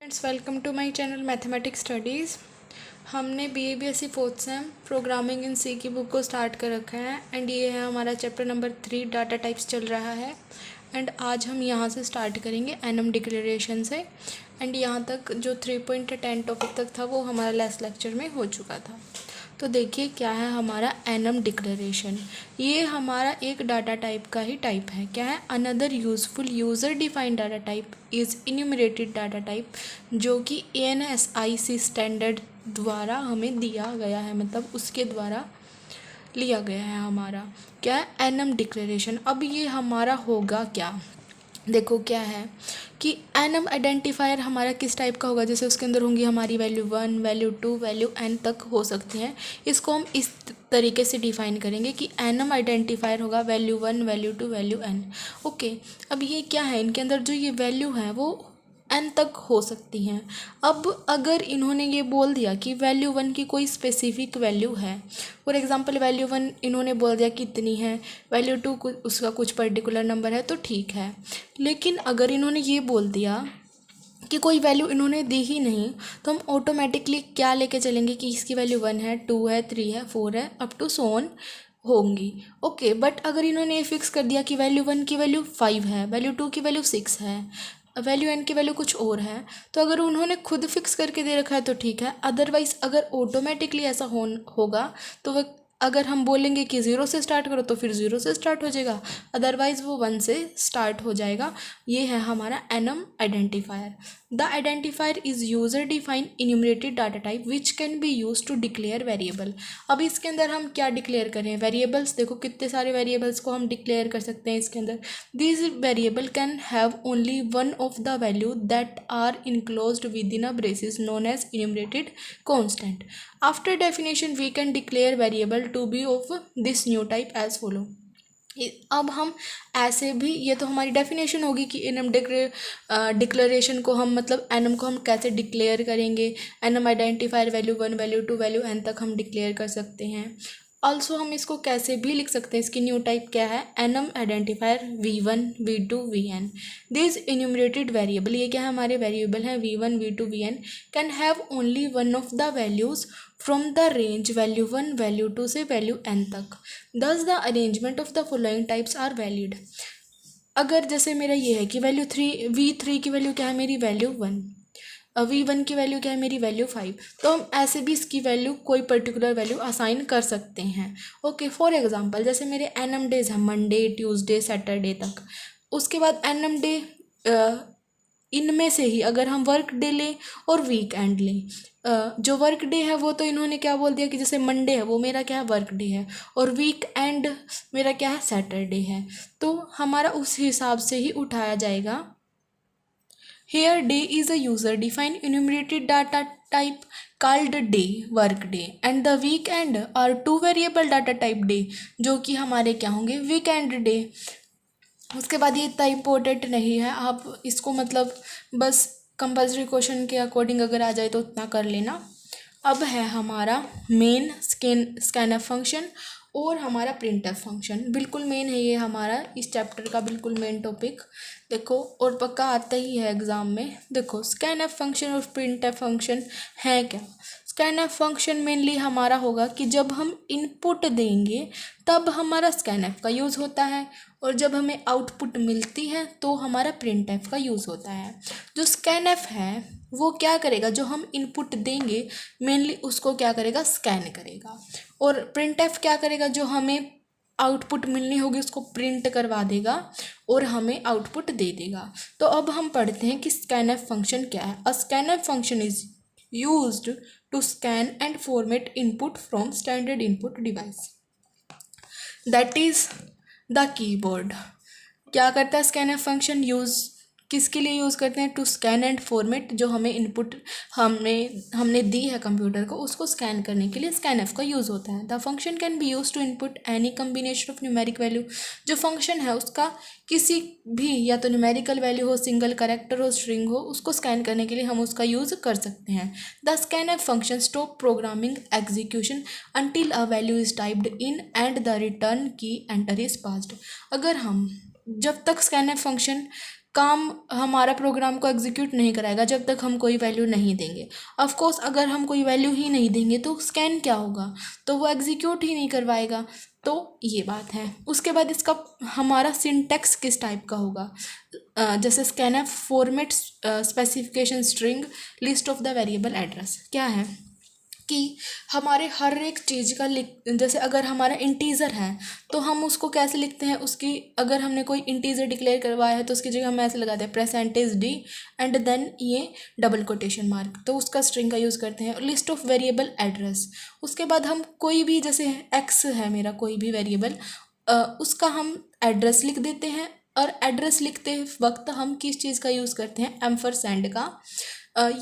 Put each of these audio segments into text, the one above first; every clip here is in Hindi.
Friends, welcome to my channel mathematics studies. हमने BA BSc fourth sem programming in C की बुक को स्टार्ट कर रखा है एंड ये है हमारा चैप्टर नंबर 3 डाटा टाइप्स चल रहा है। एंड आज हम यहाँ से स्टार्ट करेंगे एनम डिक्लेरेशन से। एंड यहाँ तक जो 3.10 टॉपिक तक था वो हमारा लास्ट लेक्चर में हो चुका था। तो देखिए क्या है हमारा एनम डिक्लेरेशन। ये हमारा एक डाटा टाइप का ही टाइप है। क्या है? Another useful user defined data type is enumerated data type, जो कि ANSIC स्टैंडर्ड द्वारा हमें दिया गया है, मतलब उसके द्वारा लिया गया है हमारा। क्या है? Annum declaration. अब ये हमारा होगा क्या? देखो क्या है कि एनम आइडेंटिफायर हमारा किस टाइप का होगा। जैसे उसके अंदर होंगी हमारी वैल्यू 1, वैल्यू 2, वैल्यू n तक हो सकती हैं। इसको हम इस तरीके से डिफाइन करेंगे कि एनम आइडेंटिफायर होगा value 1, value 2, value n। Okay, अब ये क्या है, इनके अंदर जो ये वैल्यू है वो n तक हो सकती हैं। अब अगर इन्होंने ये बोल दिया कि वैल्यू 1 की कोई स्पेसिफिक वैल्यू है, फॉर एग्जांपल वैल्यू 1 इन्होंने बोल दिया कितनी है, वैल्यू 2 उसका कुछ पर्टिकुलर नंबर है, तो ठीक है। लेकिन अगर इन्होंने ये बोल दिया कि कोई वैल्यू इन्होंने दी ही नहीं, तो हम ऑटोमेटिकली क्या लेके चलेंगे कि इसकी वैल्यू 1 है, 2 है, 3 है, 4 है, अप टू सो ऑन होंगी। ओके, बट अगर इन्होंने ये फिक्स कर दिया कि वैल्यू 1 की वैल्यू 5 है, वैल्यू 2 की वैल्यू 6 है, वैल्यू n की वैल्यू कुछ और है, तो अगर उन्होंने खुद फिक्स करके दे रखा है तो ठीक है। अदरवाइज़ अगर ऑटोमेटिकली ऐसा होगा तो वह, अगर हम बोलेंगे कि 0 से स्टार्ट करो तो फिर 0 से स्टार्ट हो जाएगा, अदरवाइज़ वो 1 से स्टार्ट हो जाएगा। ये है हमारा enum identifier. The identifier is user define enumerated data type which can be use to declare variable. अब इसके अंदर हम क्या डिक्लेयर करें? वेरिएबल्स। देखो कितने सारे वेरिएबल्स को हम डिक्लेयर कर सकते हैं इसके अंदर। This variable can have only one of the value that are enclosed with in a braces known as enumerated constant. After definition we can declare variable to be of this new type as follow. अब हम ऐसे भी, ये तो हमारी डेफिनेशन होगी कि एनम डिक्लेरेशन को हम, मतलब एनम को हम कैसे डिक्लेयर करेंगे। Annum identifier value 1, value 2, value n तक हम डिक्लेयर कर सकते हैं। ऑल्सो हम इसको कैसे भी लिख सकते हैं, इसकी न्यू टाइप क्या है? Enum identifier v1, v2, vn। This enumerated variable, ये क्या है? हमारे वेरिएबल हैं v1, v2, vn, can have only one of the values from the range value 1, value 2 से वैल्यू n तक। Thus the arrangement of the following types are valid. अगर जैसे मेरा ये है कि वैल्यू 3, v3 की वैल्यू क्या है? मेरी वैल्यू 1। v1 की वैल्यू क्या है? मेरी वैल्यू 5। तो हम ऐसे भी इसकी वैल्यू कोई पर्टिकुलर वैल्यू असाइन कर सकते हैं। ओके, फॉर एग्जांपल जैसे मेरे एनम डेज हैं मंडे, ट्यूसडे, सैटरडे तक। उसके बाद एनम डे, इनमें से ही अगर हम वर्क डे लें और वीकेंड लें, जो वर्क डे है वो तो इन्होंने क्या बोल दिया कि जैसे मंडे है वो मेरा क्या है? वर्क डे है, और वीक एंड मेरा क्या है? सैटरडे है। तो हमारा उस हिसाब से ही उठाया जाएगा। Here day is a user defined enumerated data type called day, work day, and the weekend are two variable data type day, जो कि हमारे क्या होंगे? weekend day। उसके बाद ये इतना इम्पोर्टेंट नहीं है, आप इसको मतलब बस कंपल्सरी क्वेश्चन के अकॉर्डिंग अगर आ जाए तो उतना कर लेना। अब है हमारा मेन स्कैनफ फंक्शन और हमारा प्रिंटफ फंक्शन। बिल्कुल मेन है ये हमारा इस चैप्टर का बिल्कुल मेन टॉपिक। देखो, और पक्का आता ही है एग्ज़ाम में। देखो स्कैनफ फंक्शन और प्रिंटफ फंक्शन है क्या? स्कैनफ फंक्शन मेनली हमारा होगा कि जब हम इनपुट देंगे तब हमारा स्कैनफ का यूज़ होता है, और जब हमें आउटपुट मिलती है तो हमारा प्रिंटफ का यूज़ होता है। जो स्कैनफ है वो क्या करेगा? जो हम इनपुट देंगे मेनली उसको क्या करेगा? स्कैन करेगा। और प्रिंटफ क्या करेगा? जो हमें आउटपुट मिलनी होगी उसको प्रिंट करवा देगा और हमें आउटपुट दे देगा। तो अब हम पढ़ते हैं कि स्कैनफ फंक्शन क्या है। A scanf function is used to scan and format input from standard input device, that is the keyboard. क्या करता है स्कैनफ फंक्शन? यूज़ किसके लिए यूज़ करते हैं? टू स्कैन एंड फॉर्मेट, जो हमें इनपुट हमने दी है कंप्यूटर को उसको स्कैन करने के लिए स्कैनफ का यूज़ होता है। The function can be use to input any combination of numeric value. जो फंक्शन है उसका किसी भी, या तो न्यूमेरिकल वैल्यू हो, सिंगल कैरेक्टर हो, स्ट्रिंग हो, उसको स्कैन करने के लिए हम उसका यूज़ कर सकते हैं। The scanf function stop programming execution until a value is typed in and the return की एंटर इज पास्ड। अगर हम जब तक स्कैनफ फंक्शन काम हमारा प्रोग्राम को एग्जीक्यूट नहीं कराएगा जब तक हम कोई वैल्यू नहीं देंगे। ऑफ कोर्स अगर हम कोई वैल्यू ही नहीं देंगे तो स्कैन क्या होगा, तो वो एग्जीक्यूट ही नहीं करवाएगा। तो ये बात है। उसके बाद इसका हमारा सिंटैक्स किस टाइप का होगा, जैसे scanf format specification string list of the variable address. क्या है कि हमारे हर एक चीज़ का जैसे अगर हमारा इंटीज़र है तो हम उसको कैसे लिखते हैं, उसकी अगर हमने कोई इंटीज़र डिक्लेयर करवाया है तो उसकी जगह हम ऐसे लगाते हैं %d एंड देन ये डबल कोटेशन मार्क, तो उसका स्ट्रिंग का यूज़ करते हैं। लिस्ट ऑफ वेरिएबल एड्रेस, उसके बाद हम कोई भी जैसे x है मेरा कोई भी वेरिएबल, उसका हम एड्रेस लिख देते हैं। और एड्रेस लिखते वक्त हम किस चीज़ का यूज़ करते हैं, एम्परसैंड का।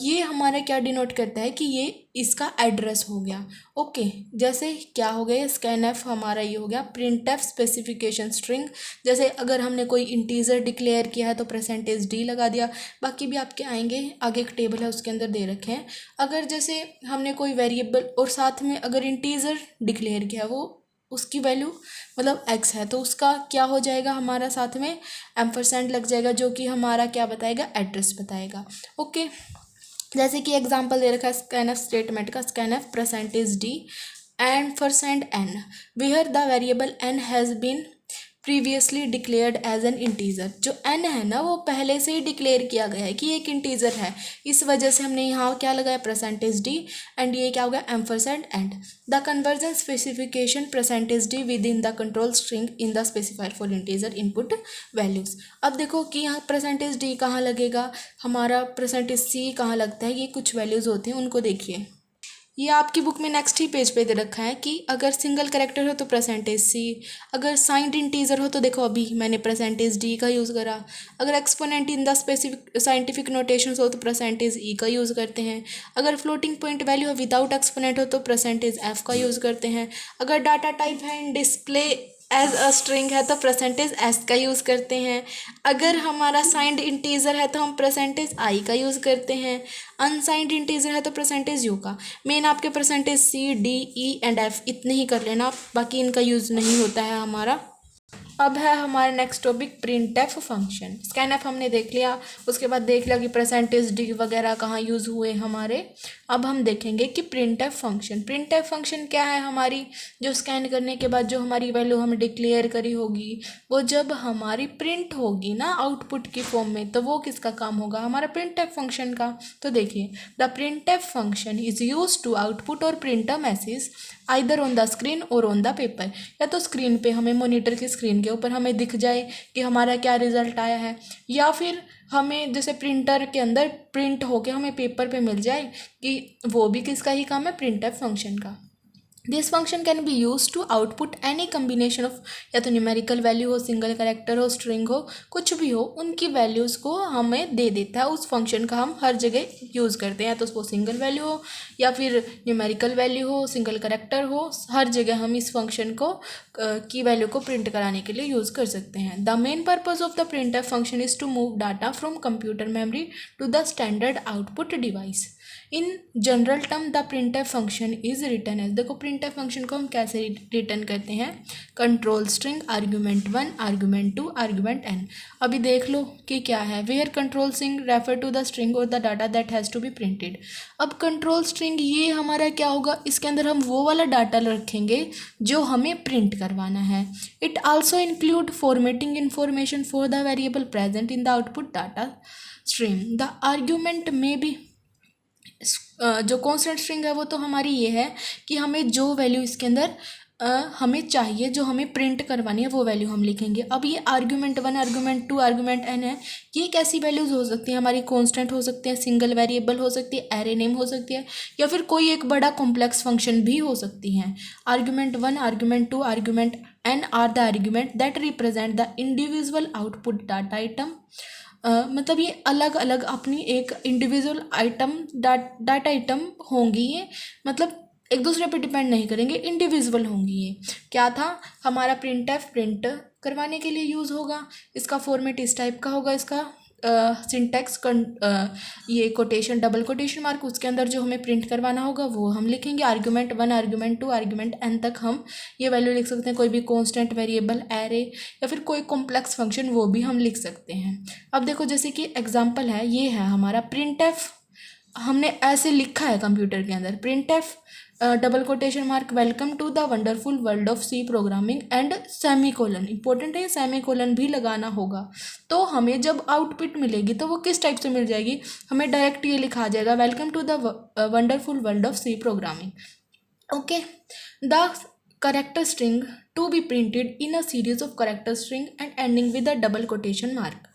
ये हमारा क्या डिनोट करता है कि ये इसका एड्रेस हो गया। ओके, जैसे क्या हो गया, स्कैनफ हमारा ये हो गया प्रिंटफ स्पेसिफिकेशन स्ट्रिंग। जैसे अगर हमने कोई इंटीजर डिक्लेयर किया है तो %d लगा दिया। बाकी भी आपके आएंगे, आगे एक टेबल है उसके अंदर दे रखे हैं। अगर जैसे हमने कोई वेरिएबल और साथ में अगर इंटीजर डिक्लेयर किया है, वो उसकी वैल्यू मतलब x है, तो उसका क्या हो जाएगा, हमारा साथ में एम्परसेंड लग जाएगा जो कि हमारा क्या बताएगा, एड्रेस बताएगा। ओके, जैसे कि एग्जांपल दे रखा है स्कैनफ स्टेटमेंट का, scanf %d and %n where the variable n has been previously declared as an integer. जो n है ना वो पहले से ही डिक्लेयर किया गया है कि एक इंटीजर है, इस वजह से हमने यहाँ क्या लगाया %d एंड ये क्या हो गया, ampersand and the conversion specification %d with in the control string in the specifier for integer input values. अब देखो कि यहाँ %d कहाँ लगेगा, हमारा %c कहाँ लगता है, ये कुछ वैल्यूज होती हैं उनको देखिए। ये आपकी बुक में नेक्स्ट ही पेज पे दे रखा है कि अगर सिंगल कैरेक्टर हो तो %c, अगर साइंड इंटीजर हो तो देखो अभी मैंने %d का यूज़ करा, अगर exponent in the specific scientific notations हो तो %e का यूज़ करते हैं, अगर फ्लोटिंग पॉइंट वैल्यू हो विदाउट एक्सपोनेंट हो तो %f का यूज़ करते हैं, अगर डाटा टाइप है in display as a string है तो %s का यूज़ करते हैं, अगर हमारा साइंड इंटीजर है तो हम %i का यूज़ करते हैं, अनसाइंड इंटीजर है तो %u का। मेन आपके %c, d, e and f इतने ही कर लेना, बाकी इनका यूज़ नहीं होता है हमारा। अब है हमारा next topic printf function. Scanf हमने देख लिया, उसके बाद देख लिया कि %d वगैरह कहाँ यूज़ हुए हमारे। अब हम देखेंगे कि प्रिंटफ फंक्शन। प्रिंटफ फंक्शन क्या है, हमारी जो स्कैन करने के बाद जो हमारी वैल्यू हम डिक्लेयर करी होगी वो जब हमारी प्रिंट होगी ना आउटपुट की फॉर्म में, तो वो किसका काम होगा, हमारा प्रिंटफ फंक्शन का। तो देखिए, the printf function is use to output और print a message either on the screen और ऑन द पेपर। या तो स्क्रीन पे हमें मॉनिटर की स्क्रीन के ऊपर हमें दिख जाए कि हमारा क्या रिजल्ट आया है, या फिर हमें जैसे प्रिंटर के अंदर प्रिंट होके हमें पेपर पे मिल जाए, कि वो भी किसका ही काम है, प्रिंटफ फंक्शन का। This function can be use to output any combination of, या तो न्यूमेरिकल वैल्यू हो, सिंगल कैरेक्टर हो, स्ट्रिंग हो, कुछ भी हो, उनकी वैल्यूज़ को हमें दे देता है। उस फंक्शन का हम हर जगह यूज़ करते हैं, या तो वो सिंगल वैल्यू हो या फिर न्यूमेरिकल वैल्यू हो, सिंगल कैरेक्टर हो, हर जगह हम इस फंक्शन को की वैल्यू को प्रिंट कराने के लिए यूज़ कर सकते हैं। The main purpose of the printf function is to move data from computer memory to the standard output device. In general term the printf function is return as, देखो प्रिंटफ फंक्शन को हम कैसे रिटर्न करते हैं, control string argument 1, argument 2, argument n। अभी देख लो कि क्या है, where control string refer to the string और the data that has to be printed. अब कंट्रोल स्ट्रिंग ये हमारा क्या होगा, इसके अंदर हम वो वाला डाटा रखेंगे जो हमें प्रिंट करवाना है। It also include formatting information for the variable present in the output data stream. The argument में भी जो कॉन्स्टेंट स्ट्रिंग है वो तो हमारी ये है कि हमें जो वैल्यू इसके अंदर हमें चाहिए, जो हमें प्रिंट करवानी है, वो वैल्यू हम लिखेंगे। अब ये आर्ग्यूमेंट 1, आर्ग्यूमेंट 2, आर्ग्यूमेंट n है, ये कैसी वैल्यूज़ हो सकती हैं, हमारी कॉन्स्टेंट हो सकती है, सिंगल वेरिएबल हो सकती है, एरे नेम हो सकती है, या फिर कोई एक बड़ा कॉम्प्लेक्स फंक्शन भी हो सकती हैं। Argument 1, argument 2, argument n are the argument that represent the individual output data item. मतलब ये अलग अलग अपनी एक इंडिविजुअल आइटम डाटा आइटम होंगी, ये मतलब एक दूसरे पे डिपेंड नहीं करेंगे, इंडिविजुअल होंगी। ये क्या था, हमारा प्रिंटफ प्रिंट करवाने के लिए यूज़ होगा, इसका फॉर्मेट इस टाइप का होगा, इसका सिंटैक्स ये कोटेशन डबल कोटेशन मार्क उसके अंदर जो हमें प्रिंट करवाना होगा वो हम लिखेंगे। आर्ग्यूमेंट 1 आर्ग्यूमेंट 2 आर्ग्यूमेंट n तक हम ये वैल्यू लिख सकते हैं। कोई भी कांस्टेंट वेरिएबल एरे या फिर कोई कॉम्प्लेक्स फंक्शन वो भी हम लिख सकते हैं। अब देखो जैसे कि एग्जांपल है, ये है हमारा प्रिंटफ, हमने ऐसे लिखा है कंप्यूटर के अंदर, printf double quotation mark welcome to the wonderful world of C programming and semicolon. Important है, सेमीकोलन भी लगाना होगा। तो हमें जब आउटपुट मिलेगी तो वो किस टाइप से मिल जाएगी, हमें डायरेक्ट ये लिखा जाएगा welcome to the wonderful world of C programming. Okay, the character string to be printed in a series of character string and ending with a double quotation mark.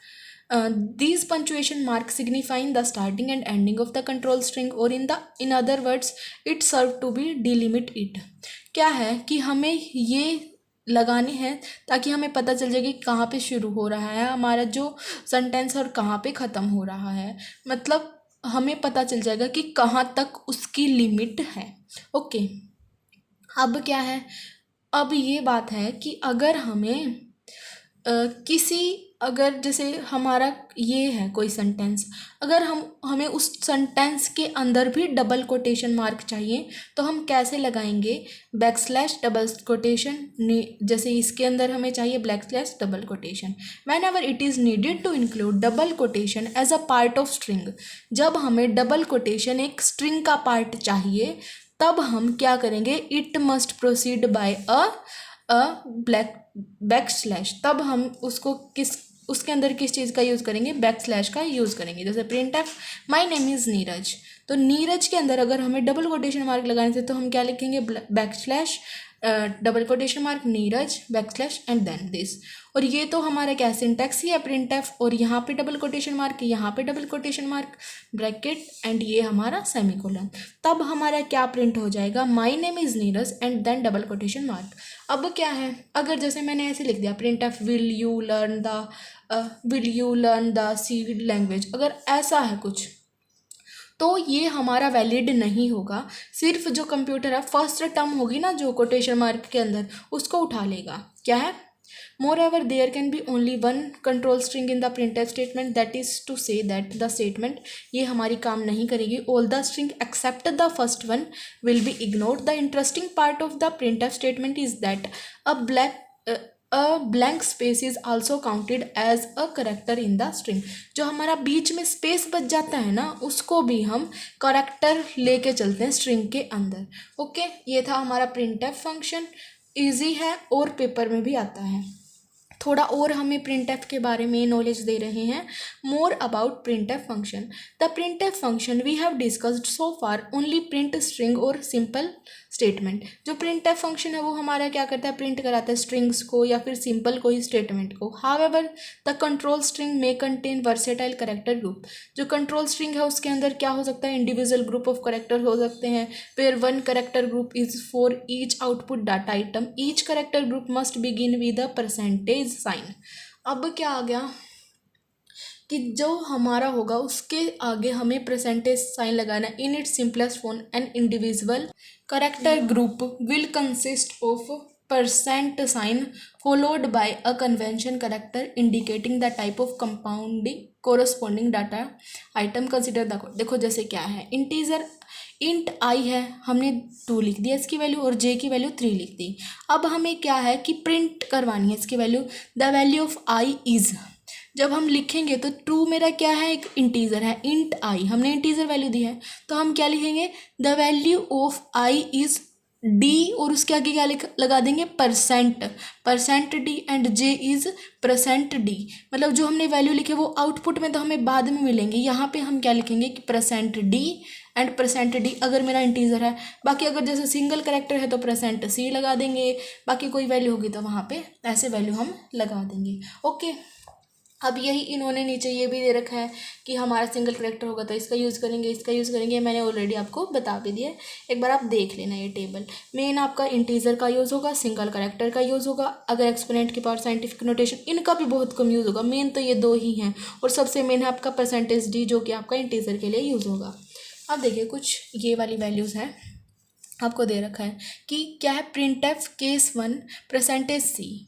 These punctuation marks signifying the starting and ending of the control string, or in other words it serve to be delimit it. क्या है कि हमें ये लगाने हैं ताकि हमें पता चल जाए कि कहाँ पे शुरू हो रहा है हमारा जो सेंटेंस और कहाँ पे ख़त्म हो रहा है। मतलब हमें पता चल जाएगा कि कहाँ तक उसकी लिमिट है। ओके, अब क्या है, अब ये बात है कि अगर हमें अगर जैसे हमारा ये है कोई सेंटेंस, अगर हमें उस सेंटेंस के अंदर भी डबल कोटेशन मार्क चाहिए तो हम कैसे लगाएंगे, बैकस्लैश डबल कोटेशन, जैसे इसके अंदर हमें चाहिए backslash double quotation. Whenever it is needed to include double quotation as a part of string, जब हमें डबल कोटेशन एक स्ट्रिंग का पार्ट चाहिए तब हम क्या करेंगे, it must proceed by a backslash. तब हम उसके अंदर किस चीज़ का यूज़ करेंगे, बैकस्लैश का यूज़ करेंगे। जैसे printf my name is Neeraj, तो नीरज के अंदर अगर हमें डबल कोटेशन मार्क लगाने थे तो हम क्या लिखेंगे, backslash double quotation mark Neeraj backslash and then this. और ये तो हमारा क्या सिंटैक्स ही है प्रिंटफ, और यहाँ पे डबल कोटेशन मार्क, यहाँ पे double quotation mark bracket and ये हमारा सेमीकोलन। तब हमारा क्या प्रिंट हो जाएगा, my name is Neeraj and then double quotation mark. अब क्या है, अगर जैसे मैंने ऐसे लिख दिया printf will you learn the C language, अगर ऐसा है कुछ तो ये हमारा वैलिड नहीं होगा। सिर्फ जो कंप्यूटर है फर्स्ट टर्म होगी ना जो कोटेशन मार्क के अंदर, उसको उठा लेगा। क्या है, moreover there can be only one control string in the printf statement, that is to say that the statement, ये हमारी काम नहीं करेगी। All the string except the first one will be ignored. The interesting part of the printf statement is that a blank space is also counted as a character in the string। जो हमारा बीच में स्पेस बच जाता है ना, उसको भी हम करेक्टर लेके चलते हैं स्ट्रिंग के अंदर। ओके, ये था हमारा प्रिंटफ फंक्शन, इजी है और पेपर में भी आता है। थोड़ा और हमें प्रिंटफ के बारे में नॉलेज दे रहे हैं, more about printf function. The printf function we have discussed so far only print string और सिंपल स्टेटमेंट। जो प्रिंटफ फंक्शन है वो हमारा क्या करता है, प्रिंट कराता है स्ट्रिंग्स को या फिर सिंपल कोई स्टेटमेंट को। However the control string may contain versatile character group. जो कंट्रोल स्ट्रिंग है उसके अंदर क्या हो सकता है, इंडिविजुअल ग्रुप ऑफ कैरेक्टर हो सकते हैं, where one character group is for each output data item, each character group must begin with a percentage sign. अब क्या आ गया कि जो हमारा होगा उसके आगे हमें परसेंटेज साइन लगाना। In its simplest form an individual character group will consist of percent sign followed by a convention character indicating the type of compounding corresponding data item consider the. देखो जैसे क्या है, इंटीजर इंट आई है, हमने 2 लिख दिया इसकी वैल्यू और जे की वैल्यू 3 लिख दी। अब हमें क्या है कि प्रिंट करवानी है इसकी value, the value of I is. जब हम लिखेंगे तो 2 मेरा क्या है, एक इंटीजर है, इंट आई हमने इंटीजर वैल्यू दी है, तो हम क्या लिखेंगे, the value of I is D, और उसके आगे क्या लगा देंगे, percent D and J is percent D. मतलब जो हमने वैल्यू लिखे वो आउटपुट में तो हमें बाद में मिलेंगे, यहाँ पे हम क्या लिखेंगे कि percent D and percent D अगर मेरा इंटीजर है। बाकी अगर जैसे सिंगल कैरेक्टर है तो परसेंट सी लगा देंगे, बाकी कोई वैल्यू होगी तो वहाँ पे ऐसे वैल्यू हम लगा देंगे। ओके, अब यही इन्होंने नीचे ये भी दे रखा है कि हमारा सिंगल कैरेक्टर होगा तो इसका यूज़ करेंगे, इसका यूज़ करेंगे, मैंने ऑलरेडी आपको बता भी दिया। एक बार आप देख लेना ये टेबल। मेन आपका इंटीजर का यूज़ होगा, सिंगल कैरेक्टर का यूज़ होगा, अगर एक्सपोनेंट की पावर साइंटिफिक नोटेशन, इनका भी बहुत कम यूज़ होगा। मेन तो ये 2 ही हैं, और सबसे मेन है आपका परसेंटेज डी जो कि आपका इंटीजर के लिए यूज़ होगा। अब देखिए कुछ ये वाली वैल्यूज़ हैं, आपको दे रखा है कि क्या है, printf case 1 percentage C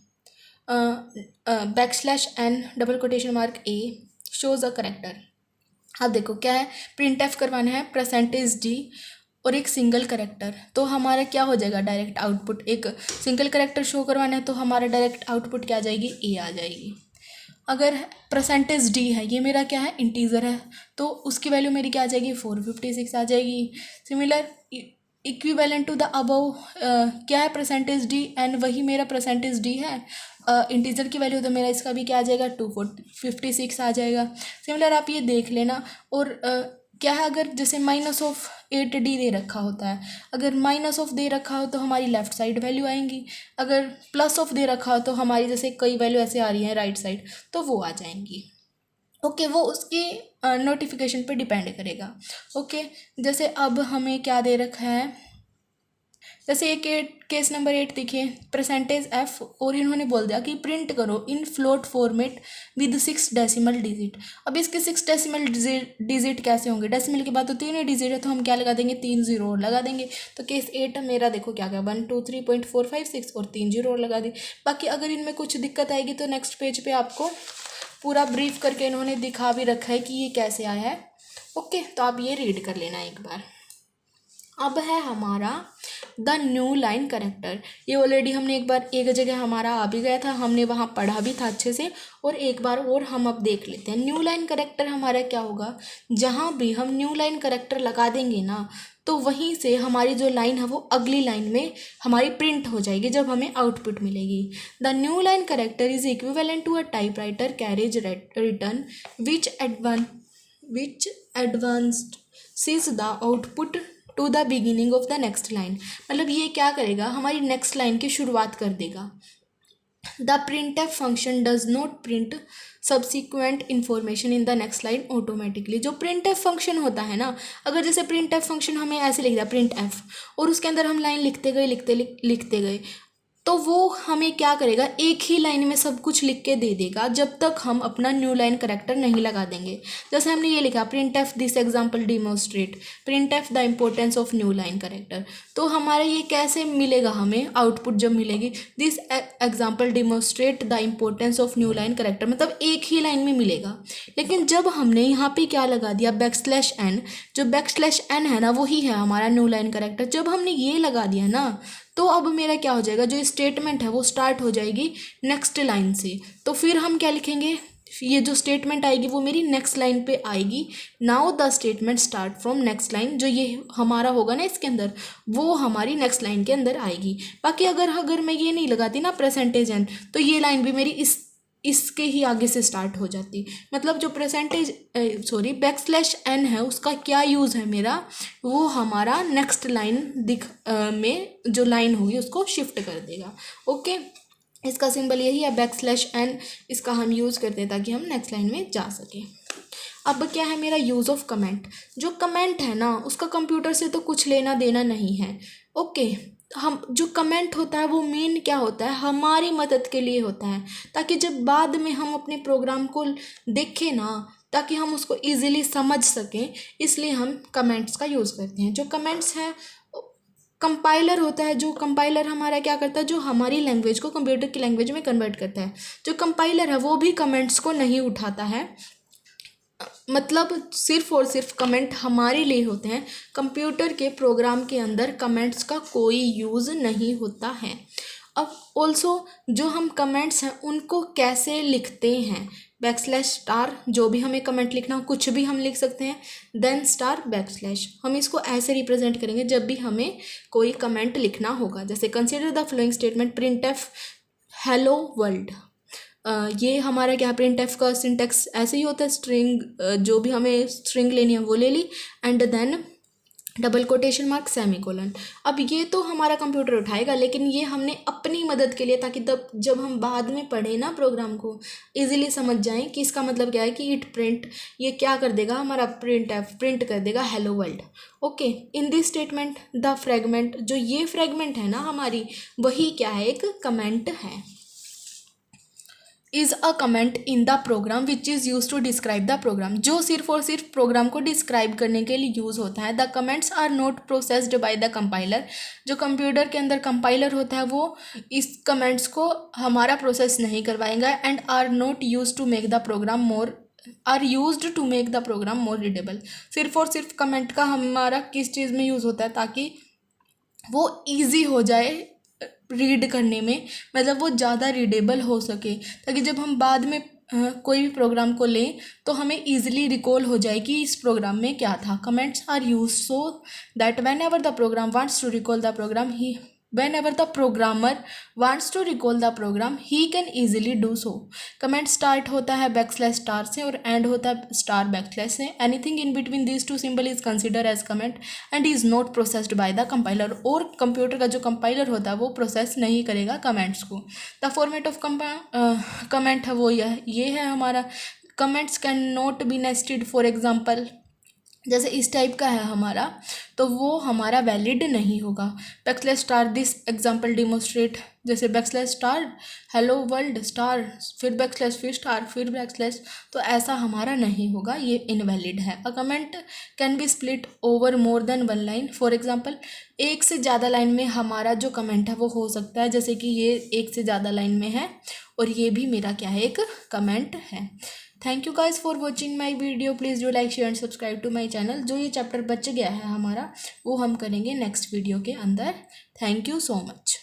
backslash N double quotation mark a shows a character. अब देखो क्या है, प्रिंट एफ करवाना है %d और एक सिंगल करेक्टर, तो हमारा क्या हो जाएगा डायरेक्ट आउटपुट, एक सिंगल करेक्टर शो करवाना है तो हमारा डायरेक्ट आउटपुट क्या आ जाएगी, ए आ जाएगी। अगर %d है, ये मेरा क्या है इंटीजर है, तो उसकी वैल्यू मेरी क्या आ जाएगी 456 आ जाएगी। Similar equivalent to the above क्या है %d एंड वही मेरा %d है इंटीजर की वैल्यू, तो मेरा इसका भी क्या आ जाएगा 256 आ जाएगा। सिमिलर आप ये देख लेना। और क्या है, अगर जैसे -8d दे रखा होता है, अगर -ऑफ दे रखा हो तो हमारी लेफ्ट साइड वैल्यू आएंगी, अगर +ऑफ दे रखा हो तो हमारी जैसे कई वैल्यू ऐसे आ रही हैं राइट साइड, तो वो आ जाएंगी। ओके वो उसकी नोटिफिकेशन पे डिपेंड करेगा। ओके जैसे अब हमें क्या दे रखा है, जैसे एक केस नंबर 8 देखिए, %f और इन्होंने बोल दिया कि प्रिंट करो in float format with 6 decimal digit. अब इसके 6 डेसिमल डिजिट कैसे होंगे, डेसिमल के बाद तो 3 ही डिजिट है, तो हम क्या लगा देंगे 3 जीरो और लगा देंगे। तो केस 8 मेरा देखो क्या क्या 1 2 3.456 और 3 जीरो और लगा दी। बाकी अगर इनमें कुछ दिक्कत आएगी तो नेक्स्ट पेज पे आपको पूरा ब्रीफ करके इन्होंने दिखा भी रखा है कि ये कैसे आया है। ओके तो आप ये रीड कर लेना एक बार। अब है हमारा द न्यू लाइन करेक्टर। ये ऑलरेडी हमने एक बार एक जगह हमारा आ भी गया था, हमने वहाँ पढ़ा भी था अच्छे से, और एक बार और हम अब देख लेते हैं। न्यू लाइन करेक्टर हमारा क्या होगा, जहाँ भी हम न्यू लाइन करेक्टर लगा देंगे ना, तो वहीं से हमारी जो लाइन है वो अगली लाइन में हमारी प्रिंट हो जाएगी जब हमें आउटपुट मिलेगी। The new line character is equivalent to a typewriter carriage return which advances the output to the beginning of the next line. मतलब ये क्या करेगा, हमारी नेक्स्ट लाइन की शुरुआत कर देगा। The print F function does not print subsequent information in the next line automatically. जो प्रिंट एफ फंक्शन होता है ना, अगर जैसे प्रिंट एफ फंक्शन हमें ऐसे लिख दिया प्रिंट एफ, और उसके अंदर हम लाइन लिखते गए लिखते गए, तो वो हमें क्या करेगा, एक ही लाइन में सब कुछ लिख के दे देगा जब तक हम अपना न्यू लाइन करेक्टर नहीं लगा देंगे। जैसे हमने ये लिखा print F this example demonstrate print F the importance of new line character, तो हमारा ये कैसे मिलेगा, हमें आउटपुट जब मिलेगी this example demonstrate the importance of new line character, मतलब एक ही लाइन में मिलेगा। लेकिन जब हमने यहाँ पे क्या लगा दिया \n, जो \n है ना वही है हमारा न्यू लाइन करेक्टर, जब हमने ये लगा दिया ना तो अब मेरा क्या हो जाएगा, जो स्टेटमेंट है वो स्टार्ट हो जाएगी नेक्स्ट लाइन से। तो फिर हम क्या लिखेंगे, ये जो स्टेटमेंट आएगी वो मेरी नेक्स्ट लाइन पे आएगी। Now the statement start from next line, जो ये हमारा होगा ना इसके अंदर, वो हमारी नेक्स्ट लाइन के अंदर आएगी। बाकी अगर मैं ये नहीं लगाती ना %n, तो ये लाइन भी मेरी इसके ही आगे से स्टार्ट हो जाती। मतलब जो \n है उसका क्या यूज़ है मेरा, वो हमारा नेक्स्ट लाइन में जो लाइन होगी उसको शिफ्ट कर देगा। ओके इसका सिंबल यही है \n, इसका हम यूज़ करते हैं ताकि हम नेक्स्ट लाइन में जा सकें। अब क्या है मेरा यूज़ ऑफ कमेंट। जो कमेंट है ना उसका कंप्यूटर से तो कुछ लेना देना नहीं है। ओके हम जो कमेंट होता है वो मेन क्या होता है, हमारी मदद के लिए होता है, ताकि जब बाद में हम अपने प्रोग्राम को देखें ना, ताकि हम उसको इजीली समझ सकें, इसलिए हम कमेंट्स का यूज़ करते हैं। जो कमेंट्स हैं कंपाइलर होता है, जो कंपाइलर हमारा क्या करता है, जो हमारी लैंग्वेज को कंप्यूटर की लैंग्वेज में कन्वर्ट करता है। जो कंपाइलर है वो भी कमेंट्स को नहीं उठाता है, मतलब सिर्फ और सिर्फ कमेंट हमारे लिए होते हैं। कंप्यूटर के प्रोग्राम के अंदर कमेंट्स का कोई यूज़ नहीं होता है। अब ऑल्सो जो हम कमेंट्स हैं उनको कैसे लिखते हैं, \* जो भी हमें कमेंट लिखना हो कुछ भी हम लिख सकते हैं, देन *\, हम इसको ऐसे रिप्रेजेंट करेंगे जब भी हमें कोई कमेंट लिखना होगा। जैसे consider the following statement print F hello world, ये हमारा क्या प्रिंट एफ का सिंटेक्स ऐसे ही होता है, स्ट्रिंग जो भी हमें स्ट्रिंग लेनी है वो ले ली, एंड देन !, सेमीकोलन। अब ये तो हमारा कंप्यूटर उठाएगा, लेकिन ये हमने अपनी मदद के लिए, ताकि तब जब हम बाद में पढ़े ना प्रोग्राम को इजीली समझ जाएं कि इसका मतलब क्या है, कि इट प्रिंट ये क्या कर देगा, हमारा प्रिंट एफ प्रिंट कर देगा hello world. Okay in this statement the fragment, जो ये फ्रेगमेंट है ना हमारी, वही क्या है, एक कमेंट है। Is a comment in the program which is use to describe the program, जो सिर्फ और सिर्फ प्रोग्राम को डिस्क्राइब करने के लिए यूज़ होता है। The comments are not processed by the compiler, जो कंप्यूटर के अंदर कंपाइलर होता है वो इस कमेंट्स को हमारा प्रोसेस नहीं करवाएगा, and are not use to make the program more are used to make the program more readable. सिर्फ और सिर्फ कमेंट का हमारा किस चीज़ में यूज़ होता है, ताकि वो ईजी हो जाए रीड करने में, मतलब वो ज़्यादा रीडेबल हो सके, ताकि जब हम बाद में कोई भी प्रोग्राम को लें तो हमें ईजिली रिकॉल हो जाए कि इस प्रोग्राम में क्या था। Comments are use so that whenever the program wants to recall the program he whenever the programmer wants to recall the program he can easily do so। Comment start होता है बैकस्लैश स्टार से और एंड होता है स्टार बैकस्लैश से। Anything in between these two symbol is consider as comment and is not processed by the compiler. और कंप्यूटर का जो कंपाइलर होता है वो प्रोसेस नहीं करेगा कमेंट्स को। द फॉर्मेट ऑफ कमेंट है वो ये है हमारा। Comments can not be nested. For example जैसे इस टाइप का है हमारा, तो वो हमारा वैलिड नहीं होगा। Backslash star this example demonstrate, जैसे backslash star hello world star फिर बैकस्लैश फिर स्टार फिर बैकस्लैश, तो ऐसा हमारा नहीं होगा, ये इनवैलिड है। A comment can be split over more than one line. For example एक से ज़्यादा लाइन में हमारा जो कमेंट है वो हो सकता है, जैसे कि ये एक से ज़्यादा लाइन में है और ये भी मेरा क्या है, एक कमेंट है। Thank you guys for watching my video. Please do like share and subscribe to my channel. जो ये चैप्टर बच गया है हमारा वो हम करेंगे नेक्स्ट वीडियो के अंदर। Thank you so much.